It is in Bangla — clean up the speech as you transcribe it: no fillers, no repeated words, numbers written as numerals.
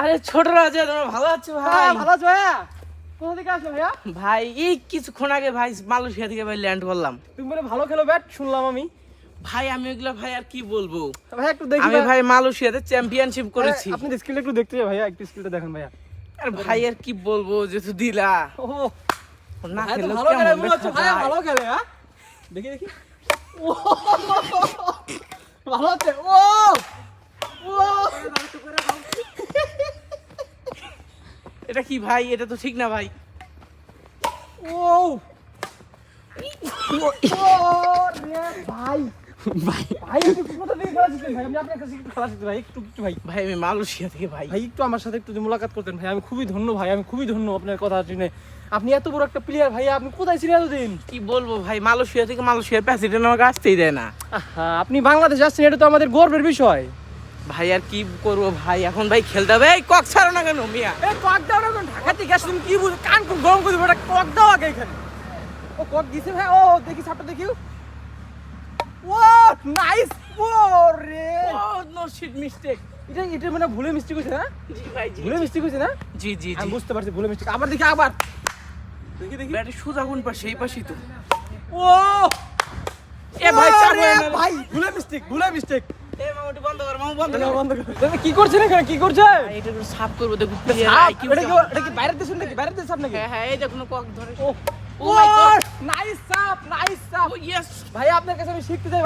আরে ছোট রাজা, তোমরা ভালো আছো ভাই? হ্যাঁ ভালো আছো ভাইয়া? কোথা থেকে আসছো ভাইয়া? ভাই এই কিছুক্ষণ আগে ভাই মালয়েশিয়া থেকে ভাই ল্যান্ড করলাম। তুমি বলে ভালো খেলো ব্যাট শুনলাম আমি। ভাই আমি ওগুলা ভাই আর কি বলবো, ভাইয়া একটু দেখি আমি ভাই মালয়েশিয়াতে চ্যাম্পিয়নশিপ করেছি। আপনি স্কিলটা একটু দেখতে চাই ভাইয়া, একটু স্কিলটা দেখেন ভাইয়া। আর ভাই আর কি বলবো, যেহেতু দিলা ও না ভাই তো খেললে ভালো খেলে কেমন মনে হচ্ছে দেখা ভাইয়া, যায়? ভালো খেলে। হ্যাঁ দেখি দেখি। ও ভালো হচ্ছে। ও ও এটা কি ভাই? এটা তো ঠিক না ভাই। ও ভাই ভাই ভাই একটু কোথা থেকে খেলা শিখছেন ভাই? আমি আপনার কাছে একটু খেলা শিখতে ভাই, একটু একটু ভাই। ভাই আমি মালয়েশিয়া থেকে ভাই। ভাই একটু আমার সাথে একটু যদি মোলাকাত করতেন ভাই, আমি খুবই ধন্য ভাই, আমি খুবই ধন্য আপনার কথা শুনে। আপনি এত বড় একটা প্লেয়ার ভাই, আপনি কোথায় ছিলেন এতদিন? কি বলবো ভাই, মালয়েশিয়া থেকে মালয়েশিয়ার প্রেসিডেন্ট আমাকে আসতেই দেয় না। আহা, আপনি বাংলাদেশ আসছেন, এটা তো আমাদের গর্বের বিষয়। ভাই আর কি করবো ভাই, এখন ভাই খেলতে হবে। এই কক ছাড়ো না কেন মিয়া? এ কক দাও না, কোন ঢাকা থেকে আসছেন কি বুঝ, কান কোন গরম করে দিবেন, কক দাও আগে এখানে। ও কক দিছে ভাই, ও দেখি সাপটা দেখিও। ও নাইস ও রে, ও নো শিট মিস্টেক। এটা এটা মানে ভুলে মিস্টেক হইছে না? জি ভাই জি। ভুলে মিস্টেক হইছে না? জি জি আমি জি। বুঝতে পারছি ভুলে মিস্টেক। আবার দেখি, আবার দেখি দেখি। ব্যাটে সুজা কোন পাশে? এই পাশেই তো। ও এ ভাই ও চাপ রে না ভাই, ভুলে মিস্টেক, ভুলে মিস্টেক। এ মামা একটু বন্ধ কর, মামা বন্ধ কর। বন্ধ কর। তুমি কি করছেন এখানে, কি করছেন? এটা একটু সাফ করবো, দেখো সাপ? এটা কি বাইরের দেশ নাকি, বাইরের দেশ সাপ নাকি? হ্যাঁ হ্যাঁ, এই দেখুন কক ধরে। ও ও মাই গড, নাইস সাপ, নাইস সাপ। ও ইয়েস। ভাই আপনার কাছে আমি শিখতে চাই।